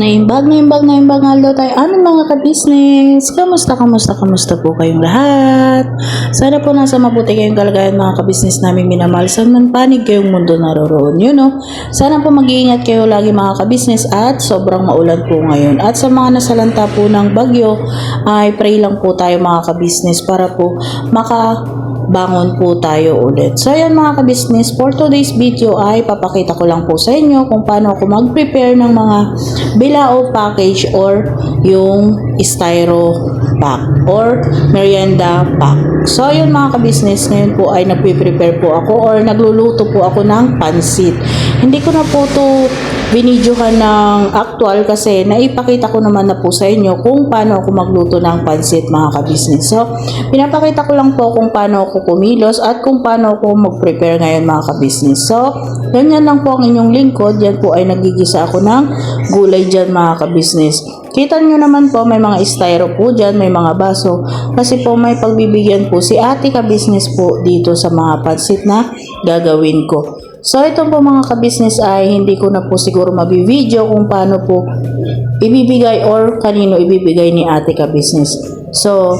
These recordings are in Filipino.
Naimbag nga daw tayo aming mga ka-business. Kamusta po kayong lahat? Sana po nasa mabuti kayong kalagayan mga ka-business namin minamahal. Saan man panig kayong mundo naroroon, Sana po mag-iingat kayo lagi mga ka-business at sobrang maulan po ngayon. At sa mga nasalanta po ng bagyo, ay pray lang po tayo mga ka-business para po bangon po tayo ulit. So ayan mga ka-business, for today's video ay papakita ko lang po sa inyo kung paano ako mag-prepare ng mga bilao package or yung styro pack or merienda pack. So ayun mga ka-business, ngayon po ay nagpe-prepare po ako or nagluluto po ako ng pansit. Hindi ko na po to binidyohan ng actual kasi naipakita ko naman na po sa inyo kung paano ako magluto ng pansit mga ka-business. So, pinapakita ko lang po kung paano ako kumilos at kung paano ako mag-prepare ngayon mga ka-business. So, ganyan lang po ang inyong lingkod. Yan po ay nagigisa ako ng gulay dyan mga ka-business. Kita nyo naman po may mga styro po dyan, may mga baso. Kasi po may pagbibigyan po si ate ka-business po dito sa mga pansit na gagawin ko. So, itong po mga ka-business ay hindi ko na po siguro mabivideo kung paano po ibibigay or kanino ibibigay ni ate ka-business. So,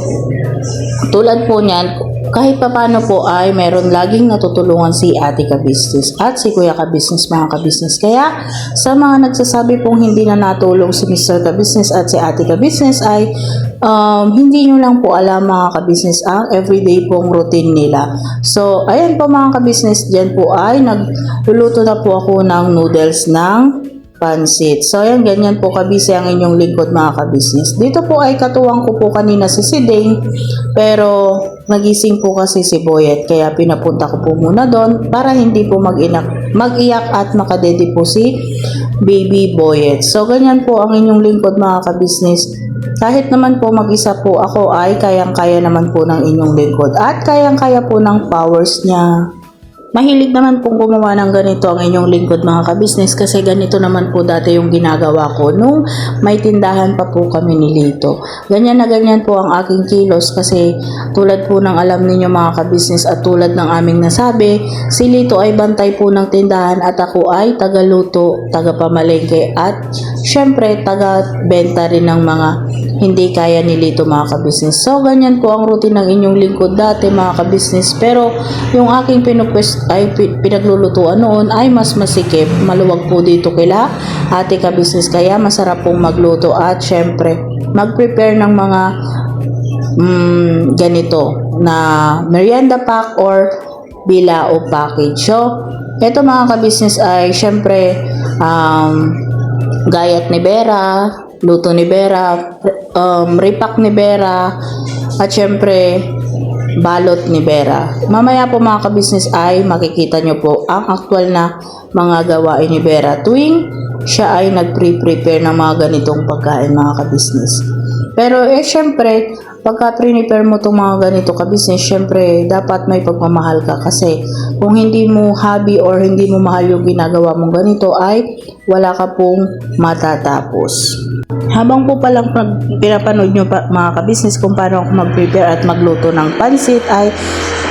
tulad po niyan, kahit paano po ay meron laging natutulungan si ate ka-business at si kuya ka-business mga ka-business. Kaya, sa mga nagsasabi pong hindi na natulong si Mr. ka-business at si ate ka-business ay hindi nyo lang po alam mga ka-business ang everyday pong routine nila. So, ayan po mga ka-business, dyan po ay nagluluto na po ako ng noodles ng pansit. So, ayan, ganyan po kabisi ang inyong lingkod mga ka-business. Dito po ay katuwang ko po kanina si Siding, pero nagising po kasi si Boyet, kaya pinapunta ko po muna doon para hindi po mag-iyak at makadede po si baby Boyet. So, ganyan po ang inyong lingkod mga ka-business. Kahit naman po mag-isa po ako ay kayang-kaya naman po ng inyong lingkod at kayang-kaya po ng powers niya. Mahilig naman pong gumawa ng ganito ang inyong lingkod mga ka-business kasi ganito naman po dati yung ginagawa ko nung may tindahan pa po kami ni Lito. Ganyan na ganyan po ang aking kilos kasi tulad po ng alam ninyo mga ka-business at tulad ng aming nasabi, si Lito ay bantay po ng tindahan at ako ay taga-luto, taga-pamalengke at syempre taga-benta rin ng mga hindi kaya ni Lito mga ka-business. So ganyan po ang routine ng inyong lingkod dati mga ka-business, pero yung aking pinaglulutuan noon ay mas masikip, maluwag po dito kila ate ka-business, kaya masarap pong magluto at syempre mag-prepare ng mga ganito na merienda pack or bilao package. So ito mga ka-business ay syempre gayat ni Vera, luto ni Vera, repack ni Vera, at syempre balot ni Vera. Mamaya po mga ka-business ay makikita nyo po ang actual na mga gawain ni Vera tuwing siya ay nag-prepare ng mga ganitong pagkain mga ka-business. Pero syempre, pagka prepare mo itong mga ganito ka-business, syempre dapat may pagmamahal ka kasi kung hindi mo hobby or hindi mo mahal yung ginagawa mong ganito ay wala ka pong matatapos. Habang po palang pinapanood nyo mga ka-business kung paano ako mag-prepare at magluto ng pansit ay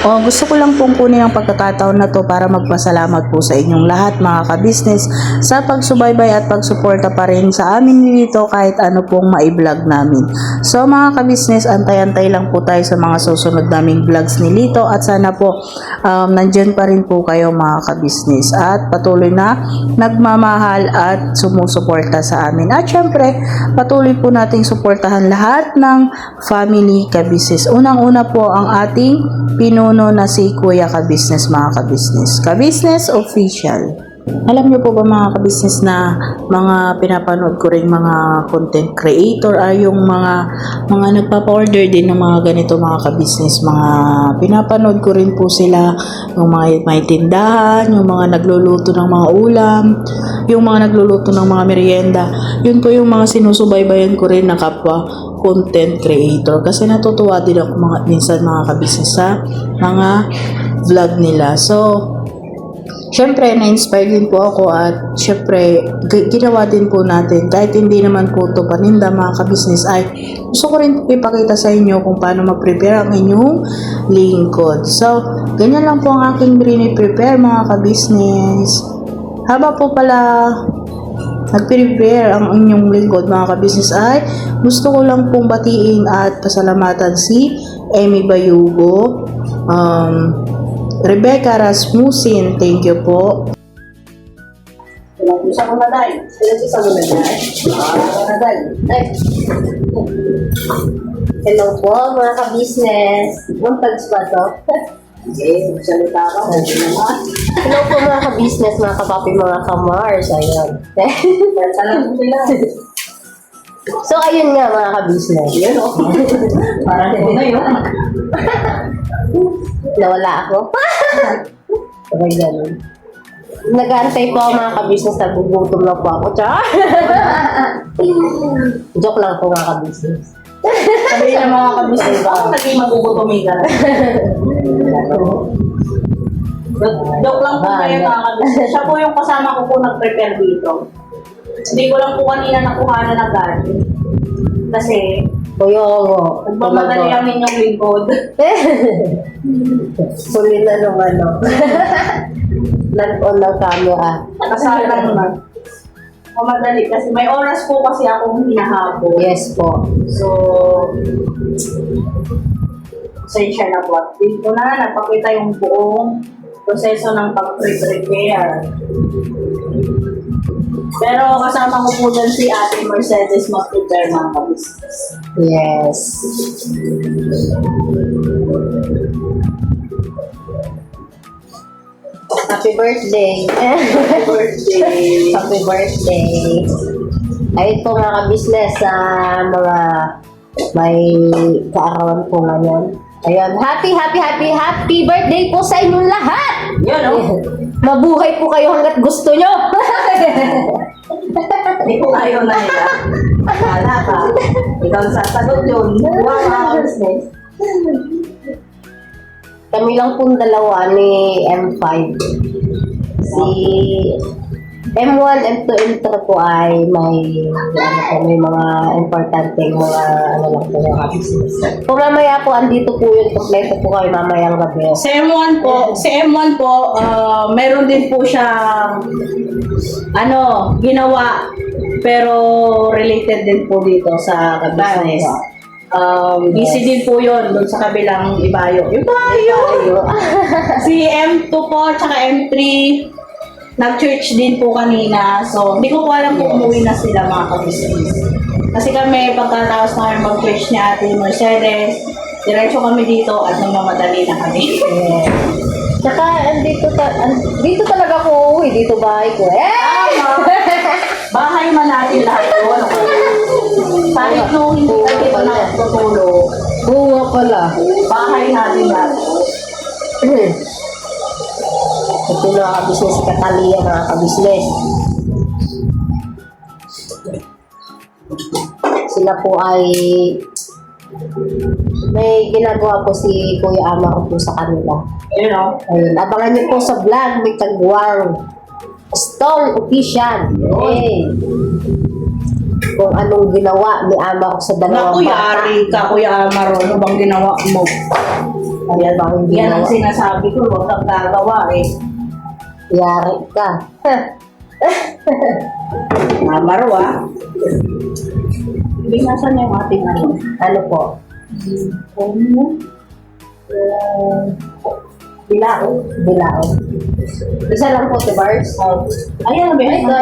gusto ko lang pong kunin ang pagkakataon na to para magpasalamat po sa inyong lahat mga ka-business sa pagsubaybay at pagsuporta pa rin sa amin dito kahit ano pong ma-vlog namin. So mga ka-business, antay-antay lang po tayo sa mga susunod naming vlogs ni Lito at sana po nandyan pa rin po kayo mga ka-business at patuloy na nagmamahal at sumusuporta sa amin. At syempre, patuloy po nating suportahan lahat ng family ka-business. Unang-una po ang ating pinuno na si Kuya ka-business mga ka-business. Ka-business official. Alam niyo po ba mga ka-business na mga pinapanood ko rin mga content creator ay yung mga nagpapa-order din ng mga ganito mga ka-business. Mga pinapanood ko rin po sila, yung mga may tindahan, yung mga nagluluto ng mga ulam, yung mga nagluluto ng mga merienda. Yun po yung mga sinusubaybayan ko rin na kapwa content creator kasi natutuwa din ako minsan mga ka-business sa mga vlog nila. So syempre, na-inspire din po ako at syempre, ginawa din po natin. Kahit hindi naman po ito paninda mga ka-business ay gusto ko rin ipakita sa inyo kung paano mag-prepare ang inyong lingkod. So, ganyan lang po ang aking prepare mga ka-business. Haba po pala nag-prepare ang inyong lingkod mga kabisnes ay gusto ko lang pong batiin at pasalamatan si Amy Bayugo, Rebecca Rasmussen, thank you po. Isa ko na dahil. Isa ko na dahil. Hello po mga ka-business. Ang tags ba to? Okay, magsalita ka. Hello po mga ka-business, mga kapapi, mga ka-Mars. Ayun. Salamat sila. So, ayun nga mga ka-business. Yun o. Parang hindi na yun. Nawala ako. Okay, ganun. Nag-aantay po ako mga ka-business, nagugutom na po ako. Char! Joke lang po mga ka-business. Sabi ng mga kabisnes ba, naging magugutumigan. Joke lang po kayo mga kabisnes. Siya po yung kasama ko po nag-prepare dito. Hindi ko lang po kanina nakuhanan agad. Kasi, Kuyo, nagmamadali ang inyong lingkod. Sulit na nung ano. Nag-on ng camera. Kasama naman. Mamadali kasi may oras po kasi akong hinahabol. Yes po. So, pasensya na po. At dito na, nagpakita yung buong proseso ng pag-prepare. Pero kasama ko po dyan si Ate Mercedes mag-prepare mga kabisnes. Yes. Happy birthday. Happy birthday! Happy birthday. Ayun po mga ka-business sa mga may kaarawan po ngayon. Ayun, happy birthday po sa inyong lahat! Yun o. Mabuhay po kayo hanggat gusto nyo! Hindi ko ayaw na nila. Wala ka. Ikaw sasagot yun. Buwa mga kabisnes. Kami lang pong dalawa ni M5. Si M1, M2, M3 po ay may mga importanteng mga lang po yung business. Kung mamaya po, andito po yun, kompleto po kayo mamayang gabi. Si M1 po, meron din po siyang ginawa pero related din po dito sa business. Busy din po yun doon sa kabilang Ibayo. Ibayo! Si M2 po, tsaka M3, nag-church din po kanina. So, hindi ko po alam kung umuwi na sila mga kabisnes. Kasi kami, pagkatapos na kami mag-church ni Ate Mercedes, diretso kami dito at nagmamadali na kami. Tsaka, dito talaga ko uuwi, dito bahay ko. Bahay man natin lahat doon. Kahit nung hindi ka dito nakatutulog, Bunga pala. bahay natin lahat. Ito na ka-business si Katalia, mga ka-business. Sila po ay may ginagawa po si Kuya Ama ko po sa kanila. Ayun o. Ayun, abangan niyo po sa vlog, may Tagwang Stall Official. Hey. Kung anong ginawa ni Ama ko sa dalawang Naku, bata. yari ka, Kuya Amaro. Ano bang ginawa mo? Ano ba ang Yan ang ginawa? sinasabi ko, huwag kang gagawa eh. Yari ka. Amaro ah. Hindi nasan yung ating ano. Ano po? Bilao. Bilao. Isa lang po, Tibars. Ayan, Ito.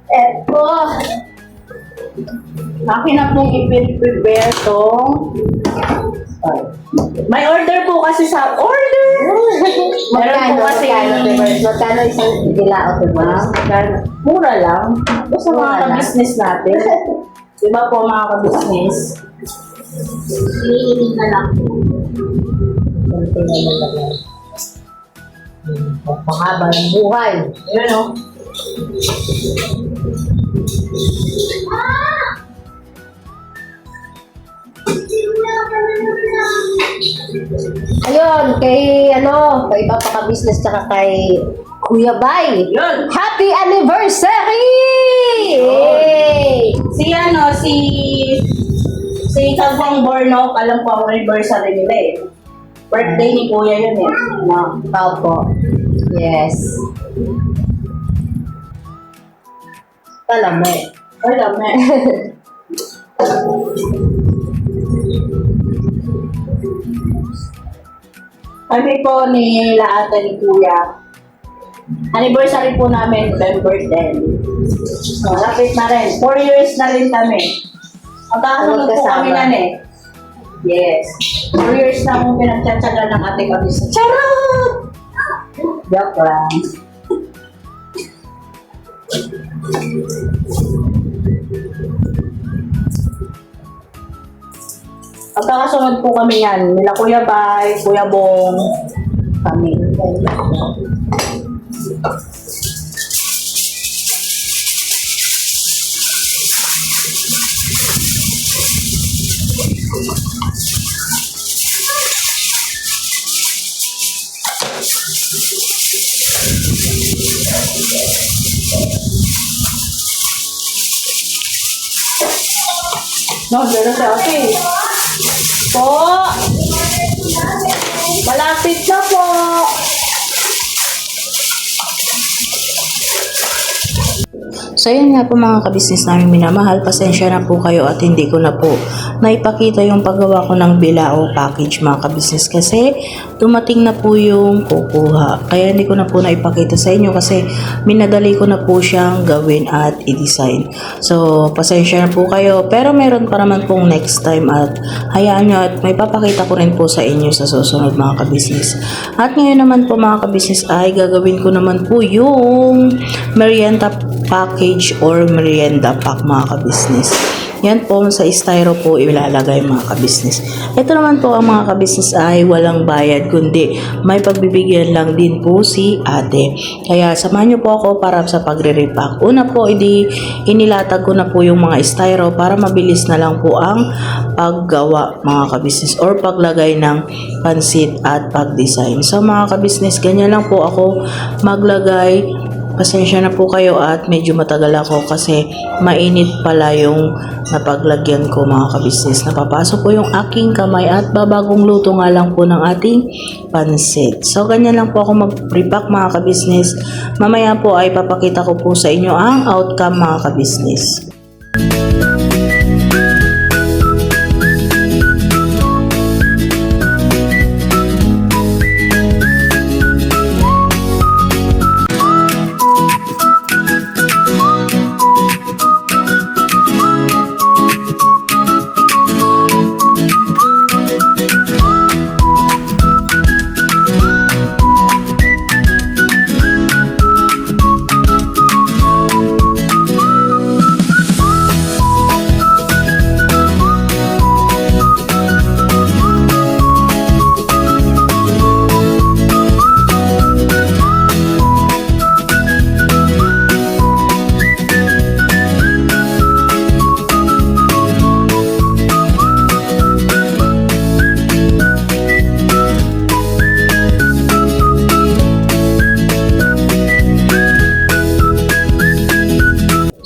Eto. Akin na pong i-prepare tong... May order po kasi sa... Order! Meron po kasi... Magkano isang bilao, Tibars? Mura lang. Basta Mura mga lang. ka-business natin. Diba po mga ka-business? Iniinit na lang. Konti naman lang. Pangaba ng buhay. Yun o. Ayun, kay Papa Ka-Business tsaka kay Kuya Bay. Yun. Happy anniversary! Yay! Si Kagwang Bornok, alam ko ang anniversary nila eh. Birthday ni Kuya yun eh. Opo. Yes. Talame. Ay, dami. Kami po ni Laata ni Kuya. Anniversary po namin, November 10. So, lapit na rin. 4 years na rin kami. Magkakasunod po Magkasama. kami na eh. Yes. 4 years na akong pinagtsatsaga ng ating kabisa. Charot! Joke lang. Magkakasunod po kami yan. Nila Kuya Bay, Kuya Bong, kami. No, pero sa ate. Po! Malapit na po! So yun nga po mga kabisnes namin minamahal, pasensya na po kayo at hindi ko na po naipakita yung paggawa ko ng bilao package mga kabisnes kasi dumating na po yung kukuha. Kaya hindi ko na po naipakita sa inyo kasi minadali ko na po siyang gawin at i-design. So pasensya na po kayo pero meron pa naman pong next time at hayaan nyo at may papakita ko rin po sa inyo sa susunod mga kabisnes. At ngayon naman po mga kabisnes ay gagawin ko naman po yung merienda package or merienda pack mga kabisnes. Yan po sa styro po ilalagay mga kabisnes. Ito naman po ang mga kabisnes ay walang bayad kundi may pagbibigyan lang din po si ate. Kaya samahan niyo po ako para sa pagre-repack. Una po inilatag ko na po yung mga styro para mabilis na lang po ang paggawa mga kabisnes or paglagay ng pansit at pag-design. So mga kabisnes, ganyan lang po ako maglagay. Pasensya na po kayo at medyo matagal ako kasi mainit pala yung napaglagyan ko mga kabisnes. Napapasok po yung aking kamay at babagong luto nga lang po ng ating pansit. So ganyan lang po ako mag-repack mga kabisnes. Mamaya po ay papakita ko po sa inyo ang outcome mga kabisnes.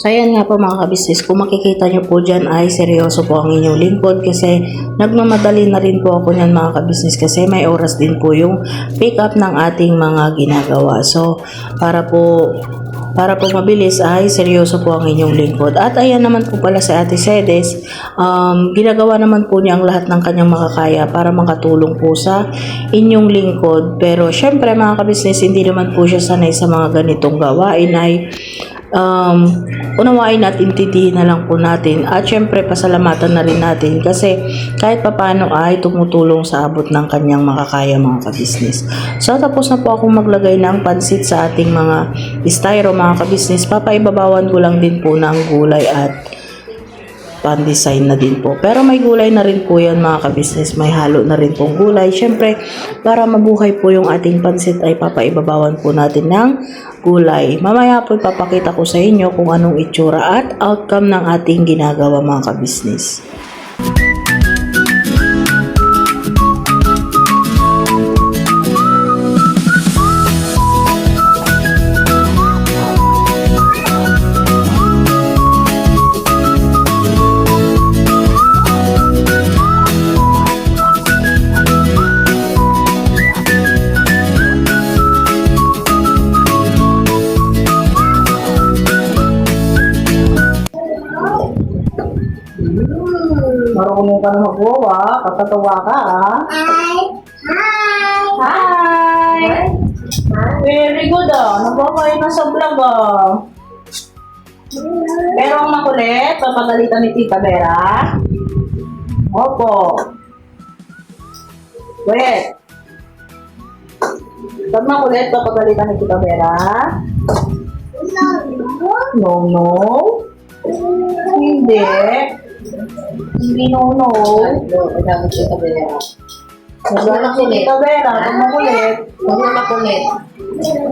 So ayan nga po mga kabisnes, kung makikita nyo po dyan ay seryoso po ang inyong lingkod kasi nagmamadali na rin po ako nyan mga kabisnes kasi may oras din po yung pick up ng ating mga ginagawa. So para po mabilis ay seryoso po ang inyong lingkod. At ayan naman po pala sa Ate Cedes, ginagawa naman po niya ang lahat ng kanyang makakaya para makatulong po sa inyong lingkod. Pero syempre mga kabisnes, hindi naman po siya sanay sa mga ganitong gawain ay unawain at intindihin na lang po natin at syempre pasalamatan na rin natin kasi kahit papano ay tumutulong sa abot ng kanyang makakaya mga kabisnes. So tapos na po akong maglagay ng pansit sa ating mga styro mga kabisnes. Papaibabawan ko lang din po ng gulay at pan-design na din po. Pero may gulay na rin po yan mga kabisnes. May halo na rin pong gulay. Syempre, para mabuhay po yung ating pansit ay papaibabawan po natin ng gulay. Mamaya po ipapakita ko sa inyo kung anong itsura at outcome ng ating ginagawa mga kabisnes. marunong ka na mag-wawa. Katatawa ka, ah. Hi! Very good, ah. Nagpapay na sa vlog, ah. Pero ang makulit, papagalitan ni Tita Vera. Opo. Wait. Pag makulit, papagalitan ni Tita Vera. No, no. Hindi. Hindi no, no. Kailangan siya kabila. Naglalak si Tita Vera, pag makulit. Huwag na makulit.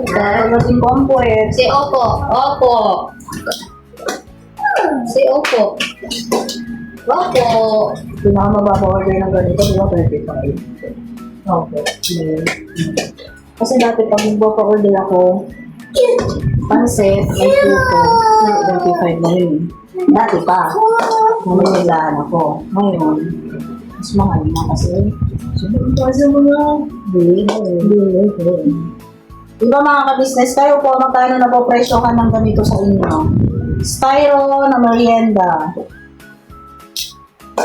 Paglasin ko ang puwet. Si Opo. Opo. Si Opo. Opo. Pinakamababa order ng ganito, di ba 35? Okay. Kasi dati pag magpapa-order ako, pansit, may puto, 35 na yun. Dati pa, namilalaan ako. Ngayon, mas mahal na kasi. Sunod pa sa mga bili. Diba mga ka-business, kayo po, magkano na po presyo ka ng ganito sa inyo? Styro na merienda.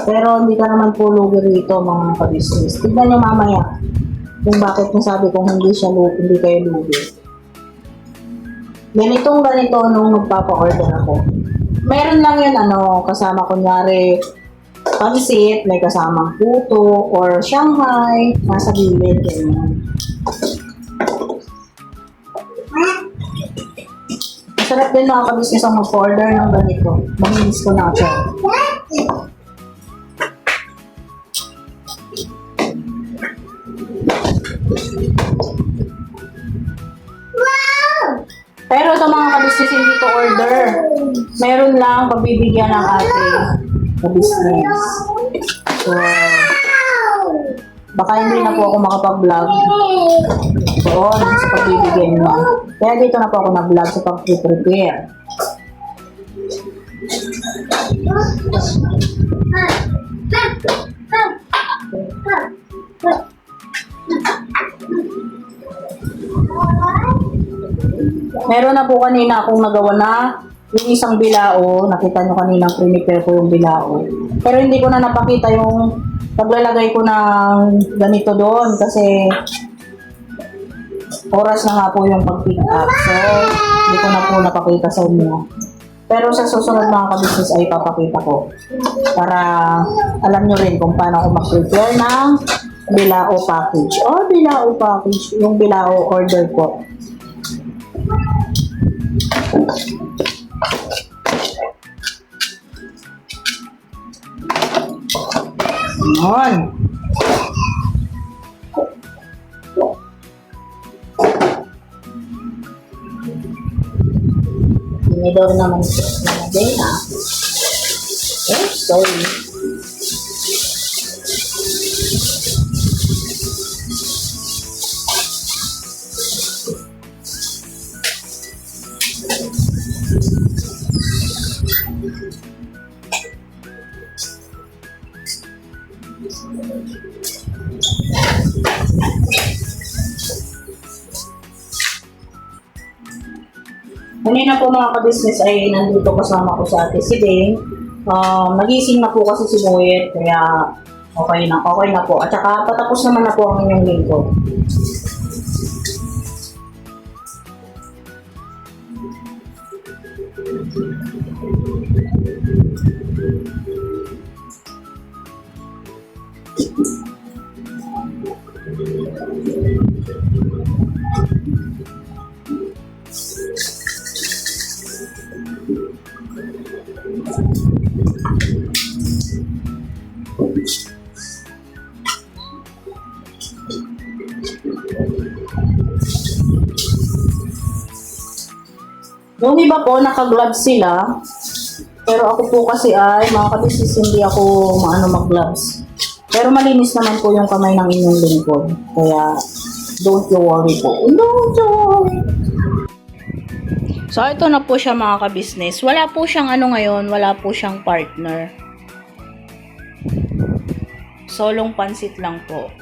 Pero hindi ka naman po lugi rito mga ka-business. Tignan nyo mamaya kung bakit nasabi kong hindi kayo lugi. Ganito nung magpapa-order ako. Meron lang yun kasama kunyari pansit, may kasamang puto or Shanghai, nasa gilid, ganyan. Masarap din mga ka-business ang mag-order ng ganito. Maminis ko na ito. Pero sa mga ka-business hindi to order. Meron lang pagbibigyan ng ating ka-business. So, baka hindi na po ako makapag-vlog doon sa pagbibigyan mo. Kaya dito na po ako nag-vlog sa pag-prepare. Meron na po kanina akong nagawa na yung isang bilao. Nakita nyo kanina prepare ko yung bilao. Pero hindi ko na napakita yung paglalagay ko ng ganito doon kasi oras na nga po yung pag-pick up. So, hindi ko na po napakita sa inyo. Pero sa susunod mga ka-business ay papakita ko para alam nyo rin kung paano ako mag-prepare ng bilao package. Bilao package. Yung bilao order ko. Ayan. Tinidor naman ito. Nalagay na. Sorry. Kanina po mga ka-business ay nandito kasama ko sa ate si Bing. Nagising na po kasi si Boyet, kaya okay na po. At saka patapos naman na po ang inyong lingkod. Yung iba po, naka-gloves sila. Pero ako po kasi ay, mga ka-business, hindi ako mag-gloves. Pero malinis naman po yung kamay ng inyong lingkod. Kaya, don't you worry po. Don't you worry. So, ito na po siya mga ka-business. Wala po siyang ngayon, wala po siyang partner. Solong pansit lang po.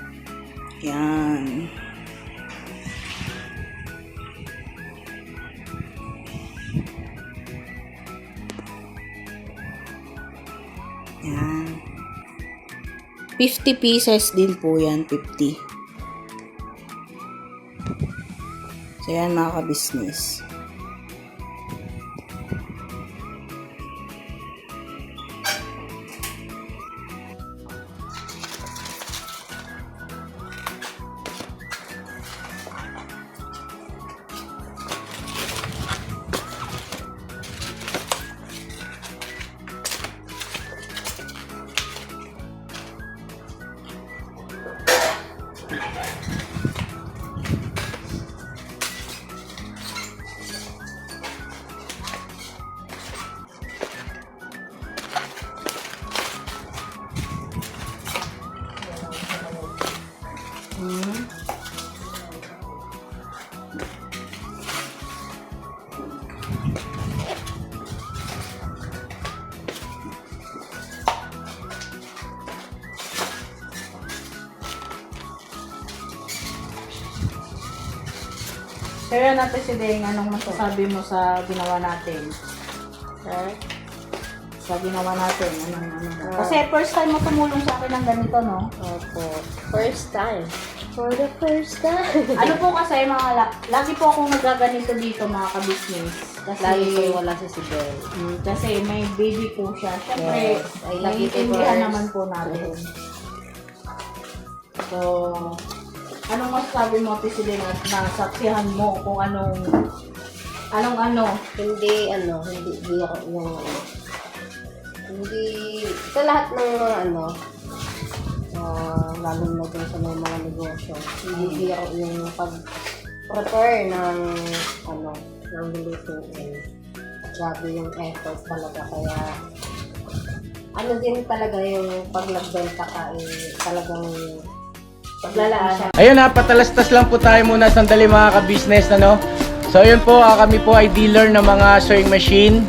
Yan. Yan. 50 pieces din po yan, 50. So yan mga ka-business. Kaya natin si Deng, anong masasabi mo sa ginawa natin? Sa ginawa natin, ano. Kasi first time mo tumulong sa akin ng ganito, no? Opo. First time. For the first time. Ano po kasi, lagi po akong nagaganito dito, mga ka-business. Kasi, Lagi po wala si Sibel. Kasi may baby po siya. Siyempre, Yes, I love you, naiintindihan divorce. naman po natin. So, anong masasabi mo, Ate Silena, at nasaksihan mo kung anong Hindi ako yung hindi, sa lahat ng mga lalo na dun sa mga negosyo, hindi ako yung pag-prepare ng lulutuin. Grabe yung effort talaga, kaya din talaga yung paglagbenta ka, talagang paglalaan siya. Ayun ha, patalastas lang po tayo muna sandali mga ka-business, ano? So ayun po, kami po ay dealer ng mga sewing machine.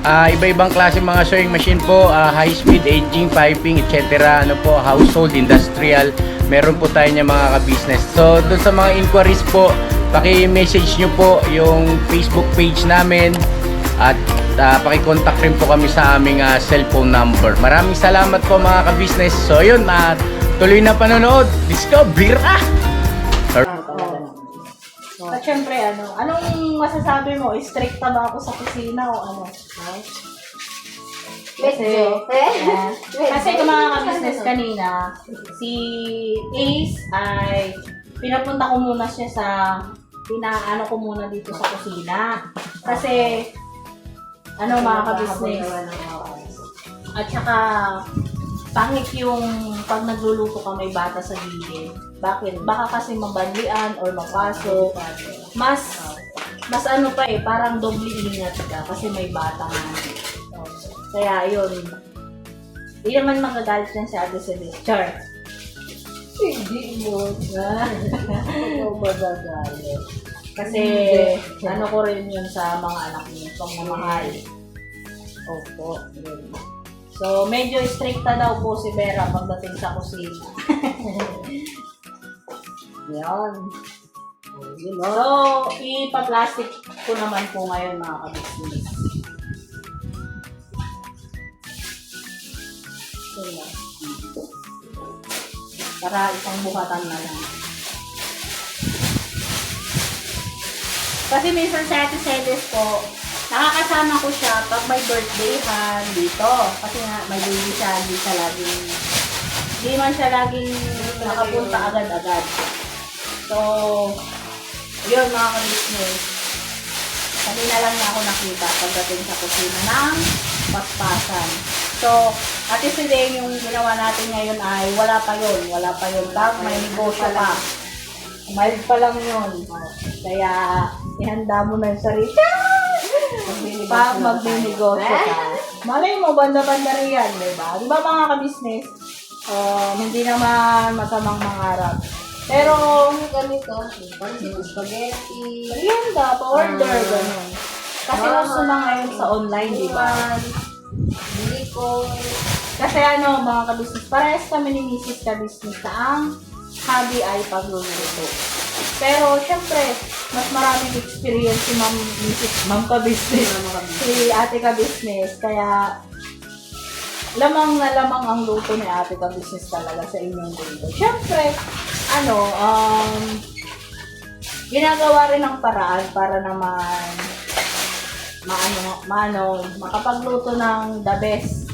Iba-ibang klase mga sewing machine po, high speed, aging, piping, etc. Ano po, household, industrial. Meron po tayo niya mga ka-business. So doon sa mga inquiries po, paki-message nyo po yung Facebook page namin at paki-contact rin po kami sa aming cellphone number. Maraming salamat po mga ka-business. So ayun, tuloy na panonood. Discover! At syempre, anong masasabi mo? Stricta ba ako sa kusina o ano? Medyo. Kasi kung mga ka-business kanina, si Ace ay pinapunta ko muna siya sa pinaano ko muna dito sa kusina. Kasi mga ka-business, at saka pangit yung pag nagluluto ka may bata sa gilid. Bakit? Baka kasi mabanlian or mapasok. Mas parang doble ingat ka kasi may bata nga. Kaya yun. Hindi naman magagalit yan si Ate Celeste. Char. Hindi mo. Ikaw magagalit. Kasi ko rin yun sa mga anak niyo. Pagmamahal. Opo. So, medyo stricta daw po si Vera pagdating sa kusina. Yan. So, ipa-plastic ko naman po ngayon mga ka-business. Para isang buhatan na lang. Kasi minsan sa Ate Celeste po, nakakasama ko siya pag may birthday-han dito. Kasi nga, may baby siya, hindi man siya laging nakapunta agad-agad. So, yun mga ka-business. Kanina lang na ako nakita pagdating sa kusina ng paspasan. So, Ate Sileng, yung ginawa natin ngayon ay wala pa yun. Pag may negosyo pa. Mild pa lang yun. Kaya, ihanda mo na yung sarili. Pag magninegosyo ka. Malay mo, banda-banda rin yan, diba? Diba mga ka-business? Hindi naman masamang mangarap. Pero, ganito, pansit, spaghetti, merienda, pa-order, gano'n. Kasi uso na ngayon sa online, diba? bili ko. Kasi mga ka-business, parehas kami ni Mrs. ka-business na ang hobby ay pagluluto. Pero, syempre, mas maraming experience si Ma'am ka-business, si Ate ka-business. Kaya, lamang na lamang ang luto ni ate ka-business talaga sa inyong luto. Siyempre, ginagawa rin ng paraan para naman makapagluto ng the best.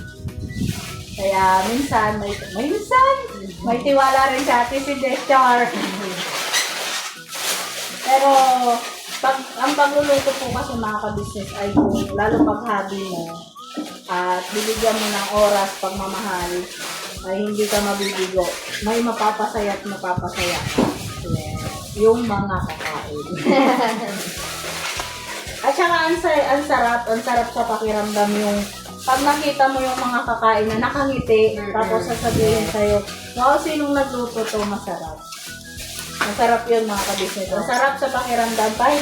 Kaya minsan, may tiwala rin sa ate si Deschar. Pero, ang pagluluto po kasi mga ka-business ay kung lalo pag hobby mo at bibigyan mo ng oras, pagmamahal, ay hindi ka mabibigo. May mapapasaya at mapapasaya. Yung mga kakain. At saka ang sarap sa pakiramdam yung pag nakita mo yung mga kakain na nakangiti, tapos sasabihin sa'yo, wow, sinong nagluto to, masarap. Masarap yun mga ka-business. Masarap sa pakiramdam. Kahit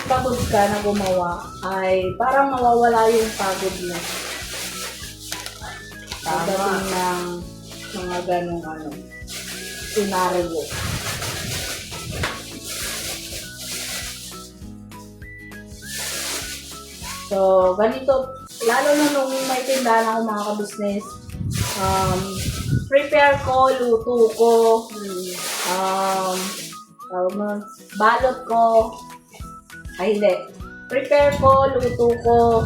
pagod ka na gumawa, ay parang mawawala yung pagod mo. Pagdating ng mga ganong scenario. So, ganito, lalo na nung may tindahan ako mga ka-business, prepare ko, luto ko, balot ko, prepare ko, luto ko,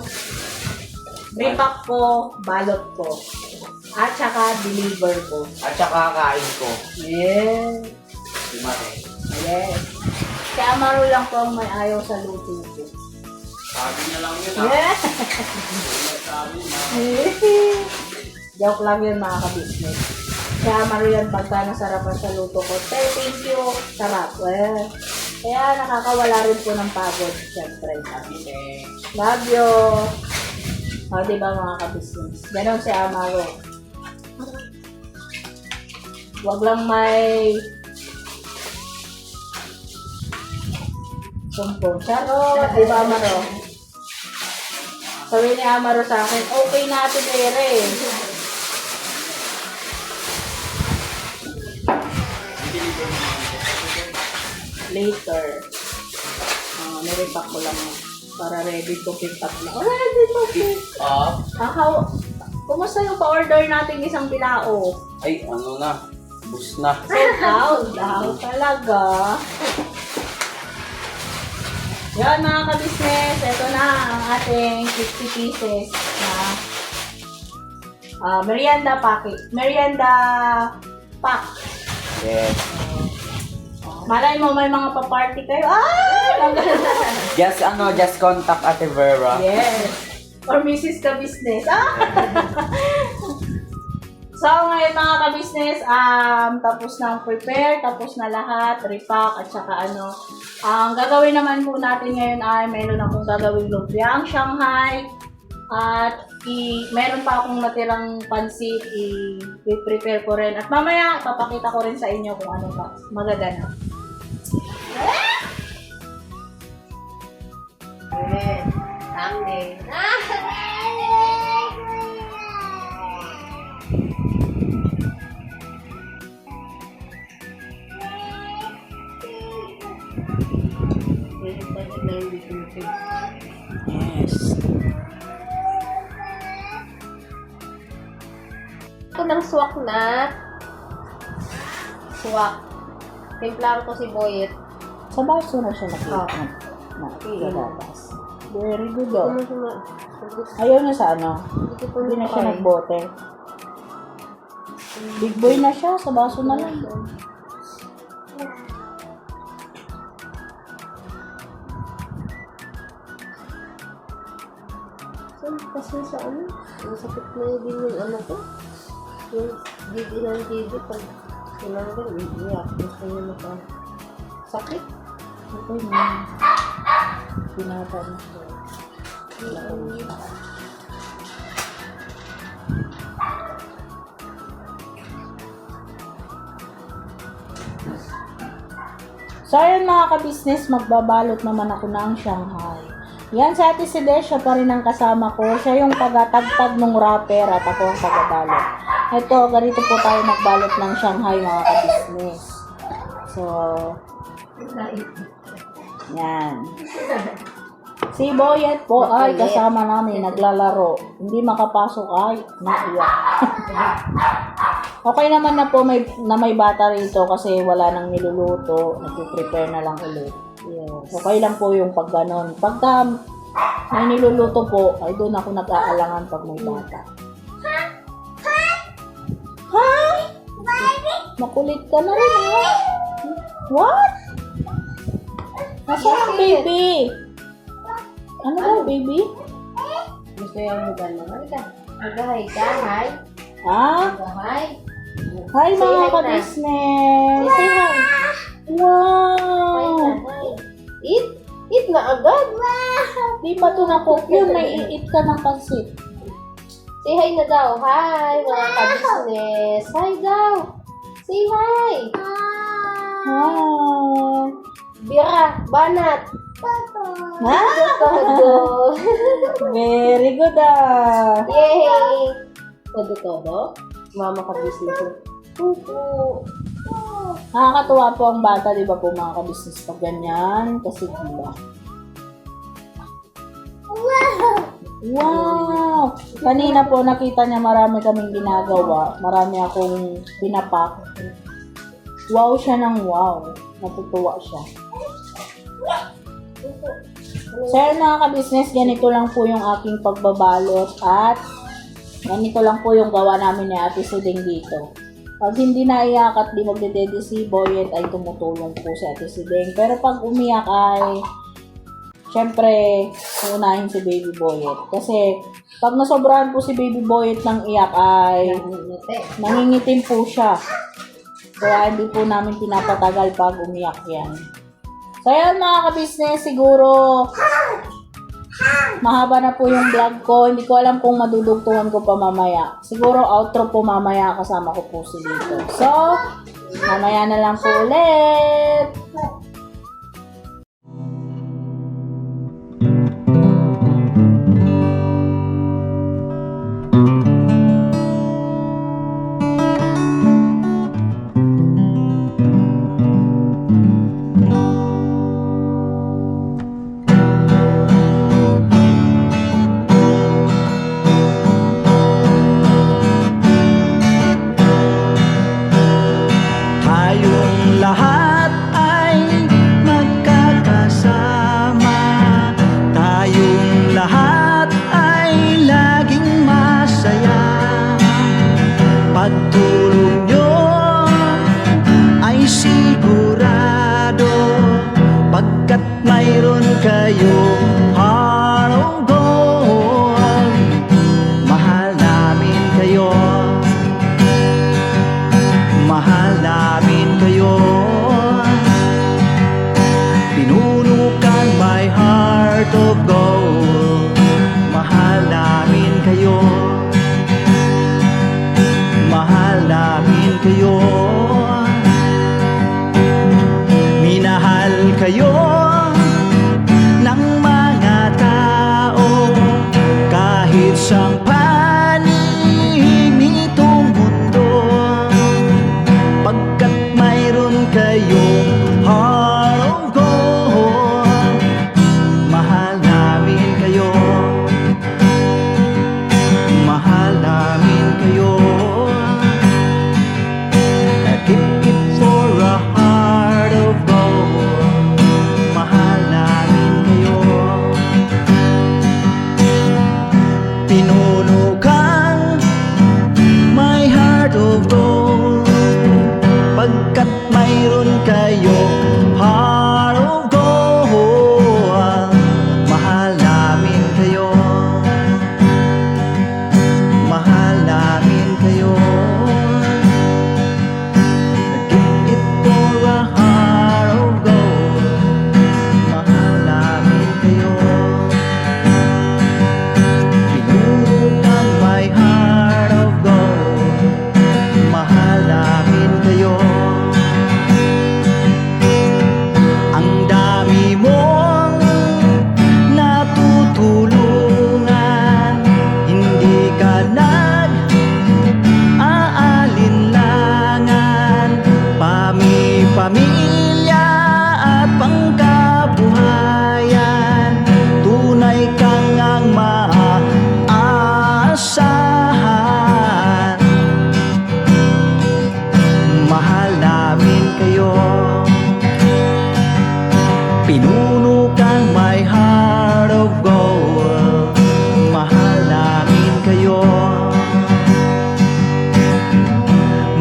repack ko, balot ko, at saka deliver ko. At saka kain ko. Yes. Yes. Kaya maro lang po ang may ayaw sa luto ko. Sabi niya lang yun, Yes. Joke lang yun mga ka-business. Kaya Marian, pagka nasarapan sa luto ko, thank you, sarap. Kaya nakakawala rin po ng pagod, syempre. Love you. O, diba mga ka-business? Ganon si Amaro. Huwag lang may sumpong. Charot, diba Amaro? Sabi ni Amaro sa akin, okay na ate Bere. Later. Nirepack ko lang para ready to pick up na. Oh, ready to pick up? Kumusta yung pa-order natin isang bilao? Ay, ano na? Bus na. Sold out talaga. Yan mga ka-business, ito na ang ating 50 pieces na merienda pack. Yes. Malay mo may mga pa-party kayo. Just contact Ate Vera. Yes. Or Mrs. Ka-business. So ngayon mga ka-business, tapos na ang prepare, tapos na lahat, repack, at saka ang gagawin naman po natin ngayon ay meron akong gagawing lumpiang Shanghai, at meron pa akong natirang pansit, i-prepare ko rin. At mamaya, papakita ko rin sa inyo kung ano pa magaganap. Yes. Ito ng swak na. Swak. Timpla ko si Boyet. Sa baso na siya nakita. Nalabas. Very good daw. Ayaw na sa Hindi na siya nagbote. Big boy na siya. Sa baso na lang. Kasi sa ang sakit na yung ano ko. Yung didi ng didi pag sinanggal, iiyak. Gusto niya maka sakit. Okay na. Pinata na siya. So ayun mga ka-business, magbabalot naman ako ng Shanghai. Yan, si Ate Sede, siya pa rin ang kasama ko. Siya yung tagatagtag ng wrapper at ako ang tagabalot. Ito, ganito po tayo magbalot ng Shanghai mga ka-business. So, yan. Si Boyet po ay Makulit. kasama namin, naglalaro. Hindi makapasok ay naiyak. Okay naman na po may bata rito kasi wala nang niluluto. Nagpiprepare na lang ulit. Yes. Okay lang po yung pag ganon. Pagka may niluluto po, ay doon ako nag-aalangan pag may bata. Hi! Makulit ka na rin, ha? What? Nasaan ang baby? Ano ba, baby? Gusto yung lugar naman ka. Mag-hi ka, hi. Ha? Mag-hi. Hi, Say mga hi na. ka-business! Say hi. Hi Wow! na, hi. Eat? Eat na agad. Di pa ito na-cook yun. May i-eat ka ng pansit. Say hi na daw. Hi, mga ka-business. Hi daw. Say hi. Wow! Bira, banat. Ha? Todo. Very good, ah! Yay! Todo-todo. Mama ka-business. Pupo. Nakakatuwa po ang bata, di ba po mga ka-business pag ganyan? Kasi diba? Wow! Kanina po nakita niya marami kaming ginagawa. Marami akong pinapak. Wow siya ng wow. Natutuwa siya. So yun mga ka-business, ganito lang po yung aking pagbabalot at ganito lang po yung gawa namin ni Ate Suding dito. Pag hindi naiyak at di magdedede si Boyet ay tumutulong po si Ate Suding. Pero pag umiyak ay syempre unahin si Baby Boyet. Kasi pag nasobrahan po si Baby Boyet ng iyak ay nangingitim po siya. Kaya hindi po namin pinapatagal pag umiyak yan. So yan mga ka-business, siguro mahaba na po yung vlog ko. Hindi ko alam kung madudugtungan ko pa mamaya. Siguro outro po mamaya kasama ko po si dito. So, mamaya na lang po ulit. Tayong lahat ay magkakasama. Tayong lahat ay laging masaya. Pagtulong nyo ay sigurado, pagkat mayroon kayong heart of gold. Mahal namin kayo, mahal namin kayo. Pinunukan my heart of gold. Mahal namin kayo, mahal namin kayo. Minahal kayo ng mga tao kahit sang panig nitong mundo, pagkat mayroon kayong heart of gold. Mahal namin kayo, mahal namin kayo. I give it for a heart of gold.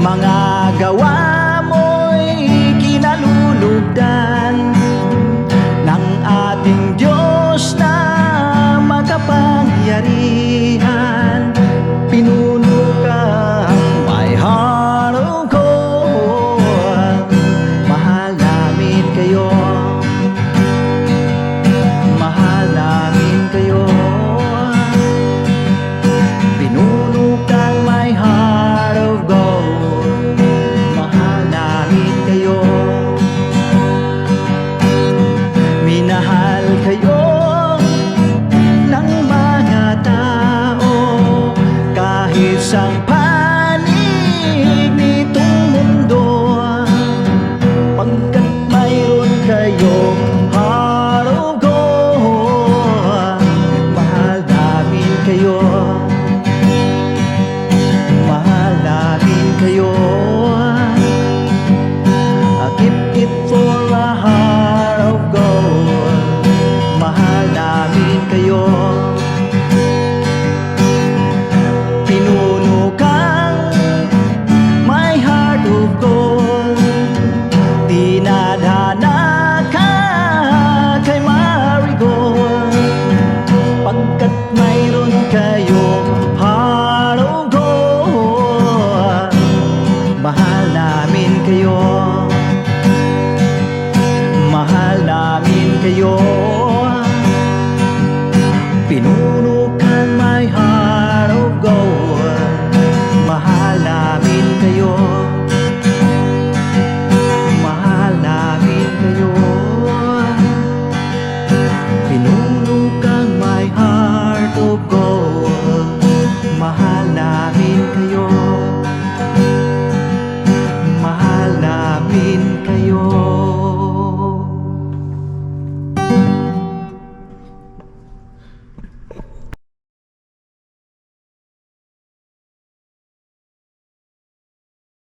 Mga gawa mo'y kinalulugdan ng ating Diyos na makapangyarihan. Pinuno kang my heart of gold. Mahal namin kayo, mahal namin kayo. Pinuno kang my heart of gold. Mahal namin kayo, minahal kayo ng mga tao. Kahit sang panig nitong mundo, pagkat mayroon kayong heart of gold. Mahal namin kayo, mahal namin kayo. I keep it for a heart of gold. Mahal namin kayo. Pinuno kang my heart of gold. Dinadhana ka kay Marigold, pagkat mayroon kayong heart of gold. Mahal namin kayo, mahal namin kayo. Pinuno kang my heart of gold. Mahal namin kayo, mahal namin kayo. Pinuno kang my heart of gold. Mahal namin kayo, mahal namin kayo.